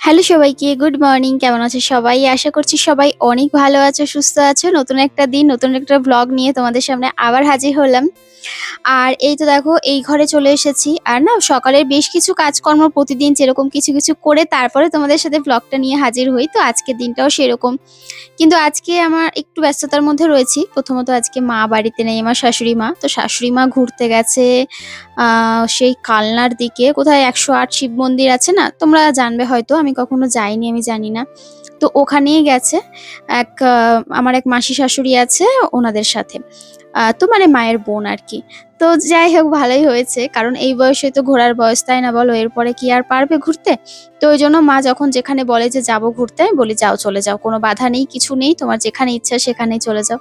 Hello সবাইকে, good morning. কেমন আছো সবাই? আশা করছি সবাই অনেক ভালো আছো, সুস্থ আছো। নতুন একটা দিন, নতুন একটা ভ্লগ নিয়ে তোমাদের সামনে আবার হাজির হলাম। আর এই তো দেখো এই ঘরে চলে এসেছি। আর না সকালের বেশ কিছু কাজকর্ম প্রতিদিন যেরকম কিছু, কিছু করে তারপরে তোমাদের সাথে ভ্লগটা নিয়ে হাজির হই। তো আজকের দিনটাও সেরকম। কিন্তু আজকে আমার একটু ব্যস্ততার মধ্যে রয়েছি। প্রথমত আজকে মা বাড়িতে নেই, আমার শাশুড়ি মা। তো শাশুড়ি মা ঘুরতে গেছে সেই কালনার দিকে। কোথায় ১০৮ শিব মন্দির আছে না? তোমরা জানবে হয়তো, আমি কখনো যাইনি, আমি জানি না। তো ওখানেই গেছে আমার এক মাসি শাশুড়ি আছে ওনাদের সাথে। তো মানে মায়ের বোন আরকি। তো যাই হোক ভালোই হয়েছে। কারণ এই বয়সে তো ঘোরার বয়স, তাই না বলো? এরপরে কি আর পারবে ঘুরতে? তো ওইজন্য মা যখন যেখানে বলে যে যাবো ঘুরতে, আমি বলি যাও চলে যাও। কোনো বাধা নেই, কিছু নেই। তোমার যেখানে ইচ্ছা সেখানেই চলে যাও।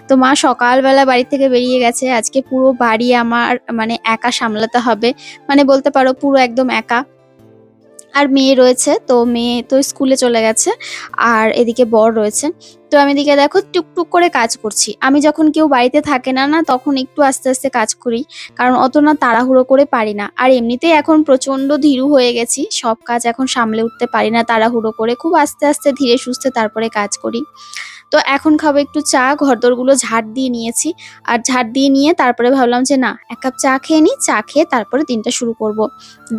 তো মা সকালবেলা বাড়ি থেকে বেরিয়ে গেছে। আজকে পুরো বাড়ি আমার মানে একা সামলাতে হবে। মানে বলতে পারো পুরো একদম একা। আর মেয়ে রয়েছে, তো মেয়ে তো স্কুলে চলে গেছে। আর এদিকে বর রয়েছে। তো আমি এদিকে দেখো টুকটুক করে কাজ করছি। আমি যখন কেউ বাড়িতে থাকে না, তখন একটু আস্তে, আস্তে কাজ করি। কারণ অত না তাড়াহুড়ো করে পারি না। আর এমনিতেই এখন প্রচন্ড ধীরু হয়ে গেছি। সব কাজ এখন সামলে উঠতে পারি না তাড়াহুড়ো করে। খুব আস্তে, আস্তে ধীরে সুস্থে তারপরে কাজ করি। তো এখন খাবো একটু চা, ঘরদোরগুলো ঝাড় দিয়ে নিয়েছি। আর ঝাড় দিয়ে নিয়ে তারপরে ভাবলাম যে না, ১ কাপ চা খেয়ে নিই। চা খেয়ে তারপরে দিনটা শুরু করব।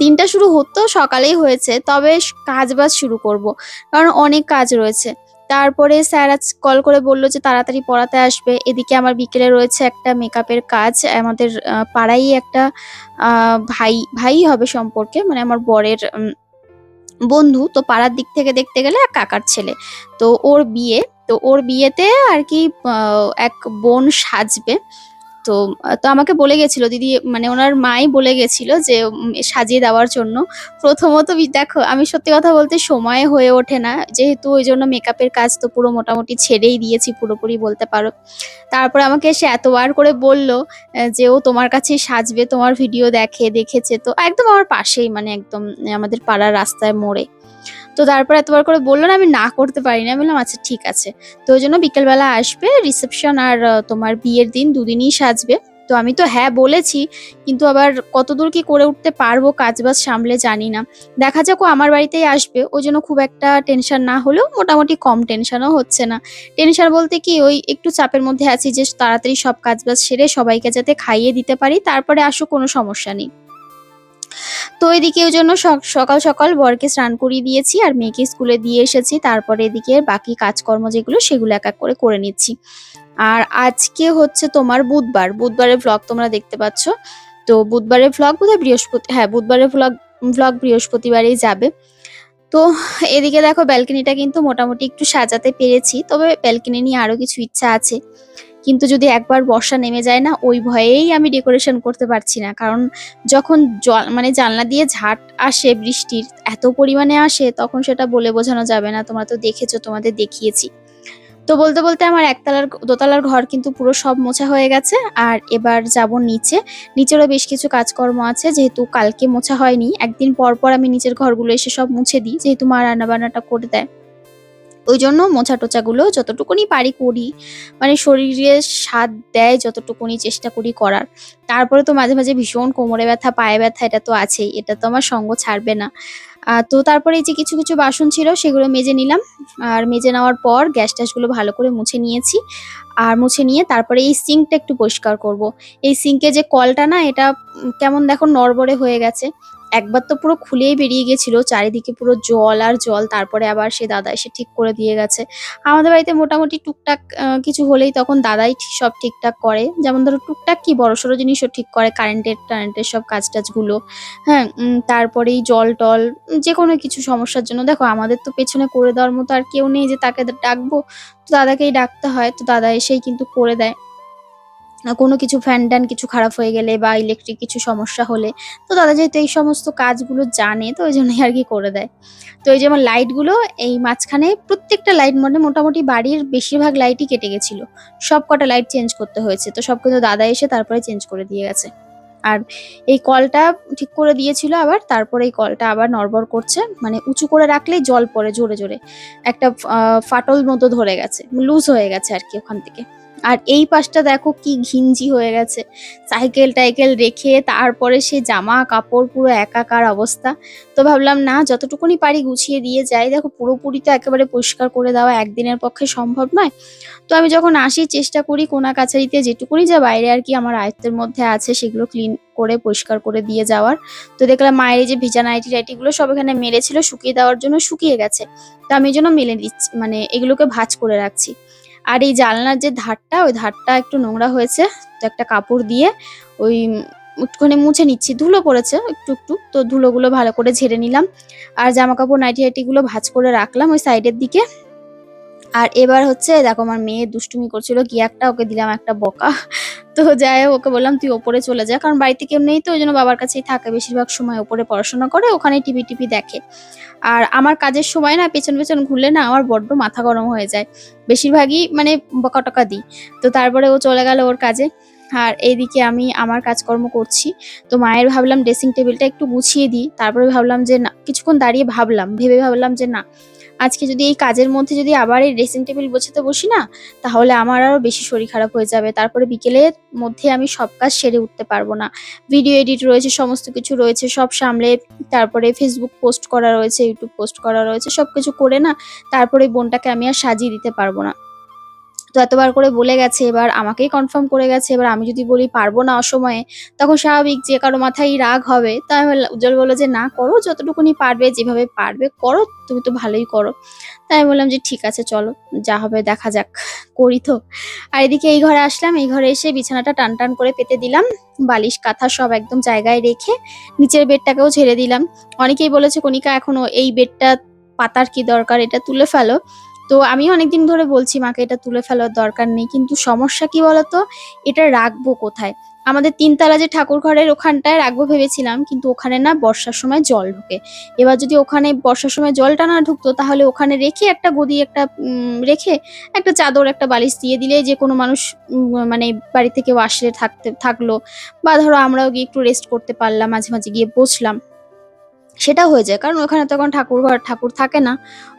দিনটা শুরু হতেও সকালেই হয়েছে, তবে কাজবাজ শুরু করব। কারণ অনেক কাজ রয়েছে। তারপরে স্যার আজ কল করে বলল যে তাড়াতাড়ি পড়াতে আসবে। এদিকে আমার বিকেলে রয়েছে একটা মেকআপের কাজ। আমাদের পাড়ায়ই একটা ভাই হবে সম্পর্কে, মানে আমার বরের বন্ধু। তো পাড়ার দিক থেকে দেখতে গেলে এক কাকার ছেলে। তো ওর বিয়ে। তো ওর বিয়েতে আর কি এক বোন সাজবে। তো তো আমাকে বলে গেছিল দিদি, মানে ওনার মাই বলে গেছিল যে সাজিয়ে দেওয়ার জন্য। প্রথমত দেখো আমি সত্যি কথা বলতে সময় হয়ে ওঠে না, যেহেতু ওই জন্য মেকআপের কাজ তো পুরো মোটামুটি ছেড়েই দিয়েছি, পুরোপুরি বলতে পারো। তারপর আমাকে এসে এতবার করে বলল যে ও তোমার কাছেই সাজবে, তোমার ভিডিও দেখেছে। তো একদম আমার পাশেই, মানে একদম আমাদের পাড়ার রাস্তায় মোড়ে। তো তারপর এতবার করে বলল না, আমি না করতে পারি না। আমি বললাম আচ্ছা ঠিক আছে। তো ওই জন্য বিকেলবেলা আসবে, রিসেপশন আর তোমার বিয়ের দিন দুদিনই সাজবে। তো আমি তো হ্যাঁ বলেছি, কিন্তু আবার কতদূর কি করে উঠতে পারবো কাজবাজ সামলে জানি না। দেখা যাক, ও আমার বাড়িতেই আসবে, ওই জন্য খুব একটা টেনশন না হলেও মোটামুটি কম টেনশনও হচ্ছে না। টেনশন বলতে কি, ওই একটু চাপের মধ্যে আছি যে তাড়াতাড়ি সব কাজবাজ সেরে সবাইকে যাতে খাইয়ে দিতে পারি, তারপরে আসুক, কোনো সমস্যা নেই। তো এদিকে ওই জন্য সকাল সকাল বরকে স্নান করিয়ে দিয়েছি আর মেয়েকে স্কুলে দিয়ে এসেছি। তারপরে এদিকে বাকি কাজকর্ম যেগুলো সেগুলো এক এক করে নিচ্ছি। আর আজকে হচ্ছে তোমার বুধবার, বুধবারের ভ্লগ তোমরা দেখতে পাচ্ছ। তো বুধবারের ভ্লগ বোধহয় হ্যাঁ, বুধবারের ভ্লগ ভ্লগ বৃহস্পতিবারেই যাবে। তো এদিকে দেখো ব্যালকনিটা কিন্তু মোটামুটি একটু সাজাতে পেরেছি, তবে ব্যালকনি নিয়ে আরো কিছু ইচ্ছা আছে। কিন্তু যদি একবার বর্ষা নেমে যায় না, ওই ভয়েই আমি ডেকোরেশন করতে পারছি না। কারণ যখন জল মানে জানলা দিয়ে ঝাঁট আসে বৃষ্টির, এত পরিমাণে আসে, তখন সেটা বলে বোঝানো যাবে না। তোমরা তো দেখেছো, তোমাদের দেখিয়েছি। তো বলতে বলতে আমার দোতলার ঘর কিন্তু পুরো সব মোছা হয়ে গেছে। আর এবার যাব নিচে। নিচেরও বেশ কিছু কাজকর্ম আছে, যেহেতু কালকে মোছা হয়নি। একদিন পর পর আমি নিচের ঘরগুলো এসে সব মুছে দিই, যেহেতু মা রান্নাবান্নাটা করে দেয়। ওই জন্য মোছা টোচাগুলো যতটুকুনি পারি করি। মানে শরীরে স্বাদ দেয় যতটুকুনি চেষ্টা করি করার। তারপরে তো মাঝে মাঝে ভীষণ কোমরে ব্যথা, পায়ে ব্যথা, এটা তো আছেই। এটা তো আমার সঙ্গ ছাড়বে না। তো তারপরে এই যে কিছু কিছু বাসন ছিল সেগুলো মেজে নিলাম। আর মেজে নেওয়ার পর গ্যাস ট্যাসগুলো ভালো করে মুছে নিয়েছি। আর মুছে নিয়ে তারপরে এই সিঙ্কটা একটু পরিষ্কার করব। এই সিঙ্কে যে কলটা না, এটা কেমন দেখো নড়বড়ে হয়ে গেছে। একবার তো পুরো খুলেই বেরিয়ে গেছিল, চারিদিকে পুরো জল আর জল। তারপরে আবার সে দাদা এসে ঠিক করে দিয়ে গেছে। আমাদের বাড়িতে মোটামুটি টুকটাক কিছু হলেই তখন দাদাই সব ঠিকঠাক করে। যেমন ধরো টুকটাক কি বড়সড় জিনিসও ঠিক করে, কারেন্টের সব কাজ টাজগুলো। হ্যাঁ, তারপরেই জল টল যে কোনো কিছু সমস্যার জন্য দেখো আমাদের তো পেছনে করে দেওয়ার মতো আর কেউ নেই যে তাকে ডাকবো। তো দাদাকেই ডাকতে হয়, তো দাদা এসেই কিন্তু করে দেয়। কোনো কিছু ফ্যান ট্যান কিছু খারাপ হয়ে গেলে বা ইলেকট্রিক কিছু সমস্যা হলে, তো দাদা যেহেতু এই সমস্ত কাজগুলো জানে, তো ওই জন্যই আর কি করে দেয়। তো এই যেমন লাইটগুলো, এই মাঝখানে প্রত্যেকটা লাইট মানে মোটামুটি বাড়ির বেশিরভাগ লাইটই কেটে গেছিল। সব কটা লাইট চেঞ্জ করতে হয়েছে, তো সব কিন্তু দাদা এসে তারপরে চেঞ্জ করে দিয়ে গেছে। আর এই কলটা ঠিক করে দিয়েছিল আবার, তারপরে এই কলটা আবার নড়বড় করছে। মানে উঁচু করে রাখলেই জল পড়ে জোরে জোরে। একটা ফাটল মতো ধরে গেছে, লুজ হয়ে গেছে আর কি ওখান থেকে। আর এই পাশটা দেখো কি ঘিঞ্জি হয়ে গেছে, সাইকেল টাইকেল রেখে তারপরে সে জামা কাপড় পুরো একাকার অবস্থা। তো ভাবলাম না, যতটুকুনি পারি গুছিয়ে দিয়ে যাই। দেখো পুরোপুরি তো একেবারে পরিষ্কার করে দেওয়া একদিনের পক্ষে সম্ভব নয়। তো আমি যখন আসি চেষ্টা করি কোনা কাছারিতে যেটুকুনি যা বাইরে আর কি আমার আয়ত্তের মধ্যে আছে সেগুলো ক্লিন করে পরিষ্কার করে দিয়ে যাওয়ার। তো দেখলাম মায়ের এই যে ভিজা নাইটি টাইটিগুলো সব এখানে মেলেছিল শুকিয়ে দেওয়ার জন্য, শুকিয়ে গেছে। তো আমি এই জন্য মেলে দিচ্ছি, মানে এগুলোকে ভাঁজ করে রাখছি। আর এই জানলার যে ধারটা, ওই ধারটা একটু নোংরা হয়েছে, তো একটা কাপড় দিয়ে ওই একটুখানি মুছে নিচ্ছি। ধুলো পড়েছে একটু একটু, তো ধুলোগুলো ভালো করে ঝেড়ে নিলাম। আর জামা কাপড় নাইটি টাইটিগুলো ভাঁজ করে রাখলাম ওই সাইডের দিকে। আর এবার হচ্ছে দেখো আমার মেয়ে দুষ্টুমি করছিল কি একটা, ওকে দিলাম একটা বকা। তো যাই হোক, ওকে বললাম তুই ওপরে চলে যা, কারণ বাড়িতে কেউ নেই, তো ওই জন্য বাবার কাছেই থাকে বেশিরভাগ সময়, ওপরে পড়াশোনা করে, ওখানে টিভি টিভি দেখে। আর আমার কাজের সময় না পেছন পেছন ঘুরলে না আমার বড্ড মাথা গরম হয়ে যায়, বেশিরভাগই মানে বকা টকা দিই। তো তারপরে ও চলে গেল ওর কাজে, আর এইদিকে আমি আমার কাজকর্ম করছি। তো মায়ের ভাবলাম ড্রেসিং টেবিলটা একটু গুছিয়ে দিই, তারপরে ভাবলাম যে না, কিছুক্ষণ দাঁড়িয়ে ভাবলাম যে না, আজকে যদি এই কাজের মধ্যে যদি আবার এই ড্রেসিং টেবিল গোছাতে বসি না, তাহলে আমার আরো বেশি শরীর খারাপ হয়ে যাবে। তারপরে বিকেলের মধ্যে আমি সব কাজ সেরে উঠতে পারবো না। ভিডিও এডিট রয়েছে, সমস্ত কিছু রয়েছে, সব সামলে, তারপরে ফেসবুক পোস্ট করা রয়েছে, ইউটিউব পোস্ট করা রয়েছে, সবকিছু করে না তারপরে বোনটাকে আমি আর সাজিয়ে দিতে পারবো না। তো এতবার করে বলে গেছে, এবার আমাকেই কনফার্ম করে গেছে। এবার আমি যদি বলি পারবো না অসময়ে, তখন স্বাভাবিক যে কারো মাথায় রাগ হবে। তাই উজ্জ্বল বললো যে না, করো যতটুকুনি পারবে, যেভাবে পারবে করো, তুমি তো ভালোই করো। তাই আমি বললাম যে ঠিক আছে চলো, যা হবে দেখা যাক, করি তো। আর এদিকে এই ঘরে আসলাম, এই ঘরে এসে বিছানাটা টান টান করে পেতে দিলাম, বালিশ কাঁথা সব একদম জায়গায় রেখে নিচের বেডটাকেও ঝেড়ে দিলাম। অনেকেই বলেছে কণিকা এখনো এই বেডটা পাতার কি দরকার, এটা তুলে ফেলো। তো আমি অনেকদিন ধরে বলছি মাকে এটা তুলে ফেলার দরকার নেই, কিন্তু সমস্যা কি বলতো, এটা রাখবো কোথায়? আমাদের তিনতলা যে ঠাকুর ঘরের ওখানটায় রাখবো ভেবেছিলাম, কিন্তু ওখানে না বর্ষার সময় জল ঢোকে। এবার যদি ওখানে বর্ষার সময় জলটা না ঢুকতো, তাহলে ওখানে রেখে একটা গদি একটা রেখে একটা চাদর একটা বালিশ দিয়ে দিলে যে কোনো মানুষ মানে বাড়ি থেকে আসলে থাকলো, বা ধরো আমরাও গিয়ে একটু রেস্ট করতে পারলাম, মাঝে মাঝে গিয়ে বসলাম, সেটা হয়ে যায়। কারণ ওখানে তখন ঠাকুর থাকে না,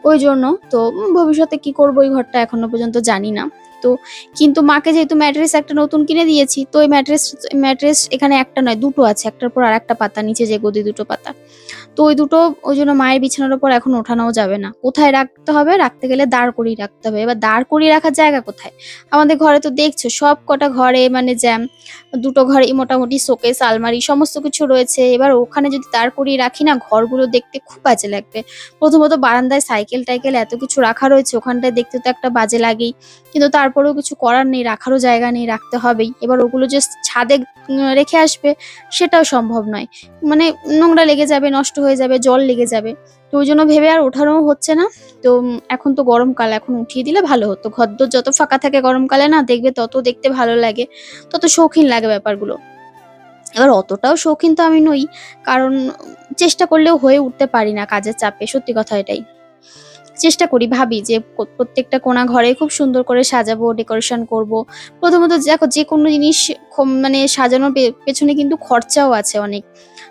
ওই জন্য। তো ভবিষ্যতে কি করবো ওই ঘরটা এখনো পর্যন্ত জানি না। তো কিন্তু মাকে যেহেতু ম্যাট্রেস একটা নতুন কিনে দিয়েছি, তো ওই ম্যাট্রেস এখানে একটা নয় দুটো আছে, একটার পর আর একটা পাতা, নিচে যে গদি দুটো পাতা। তো ওই দুটো, ওই জন্য মায়ের বিছানার উপর এখন ওঠানোও যাবে না। কোথায় রাখতে হবে, রাখতে গেলে দাঁড় করিয়ে রাখতে হবে। এবার দাঁড় করিয়ে রাখার জায়গা কোথায়? আমাদের ঘরে তো দেখছো সব কটা ঘরে মানে জ্যাম, দুটো ঘরে মোটামুটি শোকেস আলমারি সমস্ত কিছু রয়েছে। এবার ওখানে যদি দাঁড় করিয়ে রাখি না, ঘরগুলো দেখতে খুব বাজে লাগবে। প্রথমত বারান্দায় সাইকেল টাইকেল এত কিছু রাখা রয়েছে, ওখানটায় দেখতে তো একটা বাজে লাগেই, কিন্তু তারপরেও কিছু করার নেই, রাখারও জায়গা নেই, রাখতে হবেই। এবার ওগুলো যে ছাদে রেখে আসবে সেটাও সম্ভব নয়, মানে নোংরা লেগে যাবে, নষ্ট হয়ে যাবে, জল লেগে যাবে। তো ওই জন্য ভেবে আর ওঠানো হচ্ছে না। তো এখন তো গরমকাল, এখন উঠিয়ে দিলে ভালো হতো। ঘরদোর যত ফাঁকা থাকে গরমকালে না, দেখবে তত দেখতে ভালো লাগে, তত শৌখিন লাগে ব্যাপারগুলো। এবার অতটাও শৌখিন তো আমি নই, কারণ চেষ্টা করলেও হয়ে উঠতে পারি না কাজের চাপে, সত্যি কথা এটাই। চেষ্টা করি, ভাবি যে প্রত্যেকটা কোণা ঘরে খুব সুন্দর করে সাজাবো, ডেকোরেশন করব। প্রথমত দেখো যে কোনো জিনিস মানে সাজানোর পেছনে কিন্তু খরচাও আছে অনেক।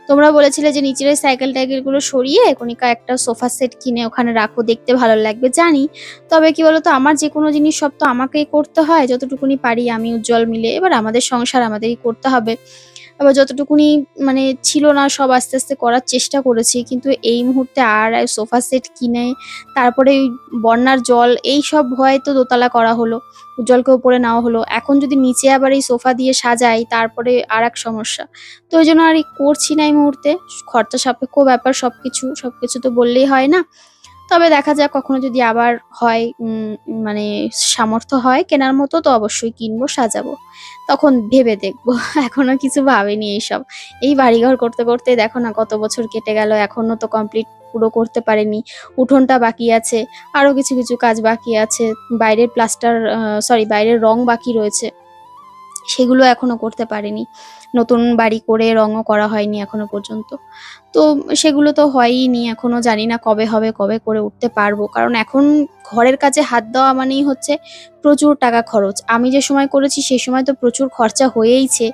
তোমরা বলেছিলে যে নিচের ওই সাইকেল টাইকেল গুলো সরিয়ে কণিকা একটা সোফা সেট কিনে ওখানে রাখো, দেখতে ভালো লাগবে, জানি। তবে কি বলতো, আমার যে কোনো জিনিস সব তো আমাকেই করতে হয়, যতটুকুনি পারি আমি উজ্জ্বল মিলে। এবার আমাদের সংসার আমাদেরই করতে হবে। আবার যতটুকুনি মানে ছিল না সব আস্তে আস্তে করার চেষ্টা করেছি, কিন্তু এই মুহূর্তে আর সোফা সেট কিনে তারপরে ওই বন্যার জল এই সব ভয়ে তো দোতলা করা হলো, উজ্জ্বলকে উপরে নেওয়া হলো। এখন যদি নিচে আবার এই সোফা দিয়ে সাজাই, তারপরে আর এক সমস্যা। তো ওই জন্য আর করছি না এই মুহূর্তে, খরচা সাপেক্ষ ব্যাপার, সবকিছু তো বললেই হয় না। তবে দেখা যাক, কখনো যদি আবার হয় মানে সামর্থ্য হয় কেনার মতো, তো অবশ্যই কিনবো, সাজাবো, তখন ভেবে দেখবো। এখনো কিছু ভাবিনি এইসব। এই বাড়িঘর করতে করতে দেখো না কত বছর কেটে গেল, এখনো তো কমপ্লিট পুরো করতে পারিনি। উঠোনটা বাকি আছে, আরো কিছু কিছু কাজ বাকি আছে, বাইরের বাইরের রং বাকি রয়েছে, সেগুলো এখনো করতে পারিনি। নতুন বাড়ি করে রঙও করা হয়নি এখনো পর্যন্ত। তো সেগুলো তো হয়ইনি, এখনো জানি না কবে হবে, কবে করে উঠতে পারবো। কারণ এখন ঘরের কাজে হাত দেওয়া মানেই হচ্ছে প্রচুর টাকা খরচ। আমি যে সময় করেছি সেই সময় তো প্রচুর খরচা হয়েইছে।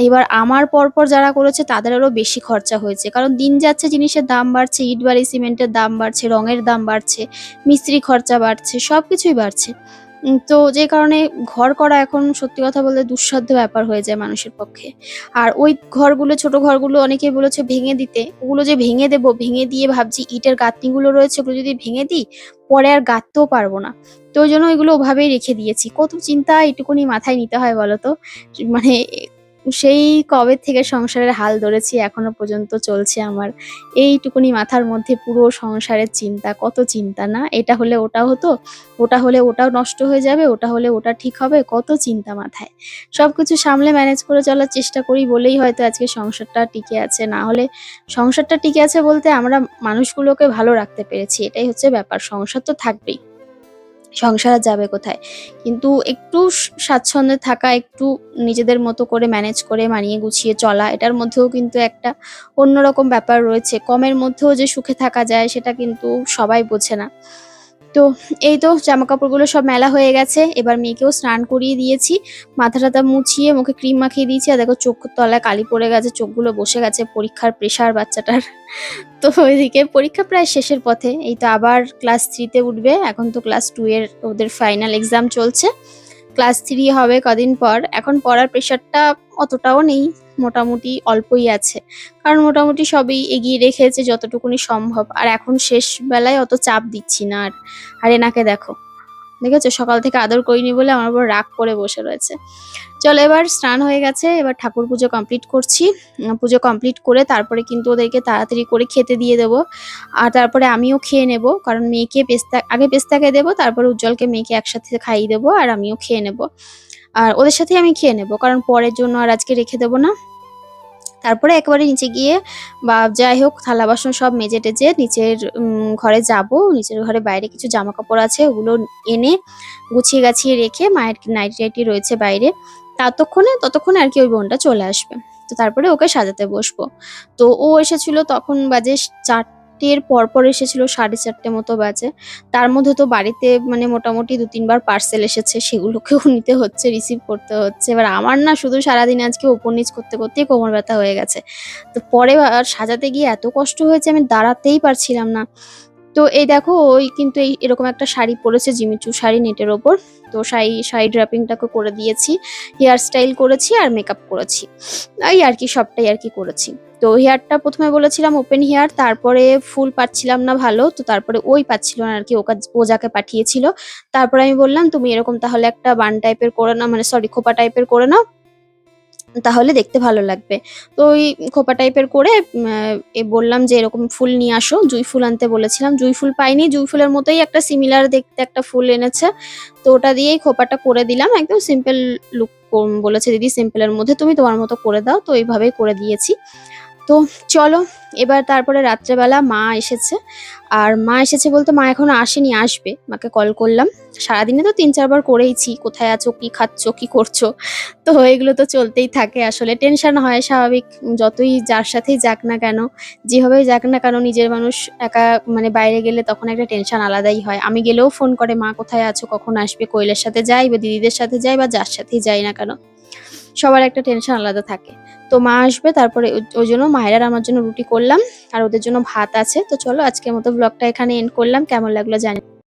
এবার আমার পরপর যারা করেছে তাদের আরো বেশি খরচা হয়েছে, কারণ দিন যাচ্ছে জিনিসের দাম বাড়ছে, ইট বালি সিমেন্টের দাম বাড়ছে, রঙের দাম বাড়ছে, মিস্ত্রি খরচা বাড়ছে, সবকিছুই বাড়ছে। তো যে কারণে ঘর করা এখন সত্যি কথা বলতে দুঃসাধ্য ব্যাপার হয়ে যায় মানুষের পক্ষে। আর ওই ঘরগুলো, ছোট ঘরগুলো অনেকেই বলেছে ভেঙে দিতে। ওগুলো যে ভেঙে দেবো, ভেঙে দিয়ে ভাবছি ইটের গাঁথনিগুলো রয়েছে ওগুলো যদি ভেঙে দিই, পরে আর গাঁথতেও পারবো না। তো ওইজন্য ওইগুলো ওভাবেই রেখে দিয়েছি। কত চিন্তা এইটুকুনি মাথায় নিতে হয় বলো তো? মানে সেই কবে থেকে সংসারের হাল ধরেছি এখনো পর্যন্ত চলছে আমার। এইটুকুনি মাথার মধ্যে পুরো সংসারের চিন্তা, কত চিন্তা না? এটা হলে ওটা হতো, ওটা হলে ওটাও নষ্ট হয়ে যাবে, ওটা হলে ওটা ঠিক হবে, কত চিন্তা মাথায়। সবকিছু সামলে ম্যানেজ করে চলার চেষ্টা করি বলেই হয়তো আজকে সংসারটা টিকে আছে। না হলে সংসারটা টিকে আছে বলতে আমরা মানুষগুলোকে ভালো রাখতে পেরেছি, এটাই হচ্ছে ব্যাপার। সংসার তো থাকবেই, সংসার আর যাবে কোথায়? কিন্তু একটু স্বাচ্ছন্দ্যে থাকা, একটু নিজেদের মতো করে ম্যানেজ করে মানিয়ে গুছিয়ে চলা, এটার মধ্যেও কিন্তু একটা অন্যরকম ব্যাপার রয়েছে। কমের মধ্যেও যে সুখে থাকা যায় সেটা কিন্তু সবাই বোঝে না। তো এই তো জামাকাপড়গুলো সব মেলা হয়ে গেছে। এবার মেয়েকেও স্নান করিয়ে দিয়েছি। মাথা-টাথা মুছিয়ে মুখে ক্রিম মাখিয়ে দিয়েছি। আর দেখো চোখের তলায় কালি পড়ে গেছে, চোখগুলো বসে গেছে। পরীক্ষার প্রেশার বাচ্চাটার। তো ওইদিকে পরীক্ষা প্রায় শেষের পথে। এই তো আবার ক্লাস 3 তে উঠবে। এখন তো ক্লাস 2 এর ওদের ফাইনাল এক্সাম চলছে। ক্লাস 3 হবে কদিন পর। এখন পড়ার প্রেশারটা অতটাও নেই। মোটামুটি অল্পই আছে। কারণ মোটামুটি সবই এগিয়ে রেখেছে যতটুকুনি সম্ভব। আর এখন শেষ বেলায় অত চাপ দিচ্ছি না আর। আর এনাকে দেখো। দেখেছো? সকাল থেকে আদর করিনি বলে আমার উপর রাগ করে বসে রয়েছে। চলো এবার স্নান হয়ে গেছে। এবার ঠাকুর পুজো কমপ্লিট করছি। পুজো কমপ্লিট করে তারপরে কিন্তু ওদেরকে তাড়াতাড়ি করে খেতে দিয়ে দেবো। আর তারপরে আমিও খেয়ে নেবো। কারণ মেয়েকে আগে পেস্তাকে দেবো, তারপরে উজ্জ্বলকে মেয়েকে একসাথে খাইয়ে দেবো আর আমিও খেয়ে নেবো। আর ওদের সাথেই আমি খেয়ে নেবো। কারণ পরের জন্য আর আজকে রেখে দেবো না। তারপরে একেবারে নিচে গিয়ে বা যাই হোক থালা বাসন সব মেজে টেজে নিচের ঘরে যাব। নিচের ঘরে বাইরে কিছু জামা কাপড় আছে ওগুলো এনে গুছিয়ে গাছিয়ে রেখে মায়ের নাইটি টাইটি রয়েছে বাইরে। ততক্ষণে আর কি ওই বোনটা চলে আসবে। তো তারপরে ওকে সাজাতে বসবো। তো ও এসেছিল তখন বাজে 4টের পর এসেছিল, 4:30 মতো বাজে। তার মধ্যে তো বাড়িতে মানে মোটামুটি 2-3 বার পার্সেল এসেছে, সেগুলোকেও নিতে হচ্ছে, রিসিভ করতে হচ্ছে। এবার আমার না শুধু সারাদিন আজকে ওপর নিচ করতে করতেই কোমর ব্যথা হয়ে গেছে। তো পরে আর সাজাতে গিয়ে এত কষ্ট হয়েছে আমি দাঁড়াতেই পারছিলাম না। তো এই দেখো ওই কিন্তু এরকম একটা শাড়ি পরেছে, জিমিচু শাড়ি নেটের ওপর। তো শাড়ি ড্রাপিংটাকে করে দিয়েছি, হেয়ার স্টাইল করেছি আর মেকআপ করেছি। এই আর কি সবটাই আর কি করেছি। তো হেয়ারটা প্রথমে বলেছিলাম ওপেন হেয়ার, তারপরে ফুল পাচ্ছিলাম না ভালো, তো তারপরে ওই পাচ্ছিল না আর কি, ও যাকে পাঠিয়েছিল। তারপরে আমি বললাম তুমি এরকম তাহলে একটা বান টাইপের করে নাও, মানে সরি খোপা টাইপের করে নাও, তাহলে দেখতে ভালো লাগবে। তো ওই খোপা টাইপের করে বললাম যে এরকম ফুল নিয়ে আসো, জুঁই ফুল আনতে বলেছিলাম। জুঁই ফুল পাইনি, জুঁই ফুলের মতোই একটা সিমিলার দেখতে একটা ফুল এনেছে। তো ওটা দিয়েই খোপাটা করে দিলাম, একদম সিম্পল লুক। বলেছে দিদি সিম্পলের মধ্যে তুমি তোমার মতো করে দাও, তো এইভাবেই করে দিয়েছি। তো চলো এবার তারপরে রাত্রেবেলা মা এসেছে। আর মা এসেছে বলতে মা এখনো আসেনি, আসবে। মাকে কল করলাম। সারাদিনে তো 3-4 বার করেইছি, কোথায় আছো, কি খাচ্ছ, কি করছো। তো এগুলো তো চলতেই থাকে, আসলে টেনশন হয় স্বাভাবিক। যতই যার সাথেই যাক না কেন, যেভাবেই যাক না কেন, নিজের মানুষ একা মানে বাইরে গেলে তখন একটা টেনশন আলাদাই হয়। আমি গেলেও ফোন করে মা কোথায় আছো, কখন আসবে, কোয়েলের সাথে যাই বা দিদিদের সাথে যাই বা যার সাথেই যাই না কেন, সবার একটা টেনশন আলাদা থাকে। তো মা আসবে, তারপরে ওই জন্য মায়ের আর আমার জন্য রুটি করলাম আর ওদের জন্য ভাত আছে। তো চলো আজকের মতো ব্লগটা এখানে এন্ড করলাম। কেমন লাগলো জানি।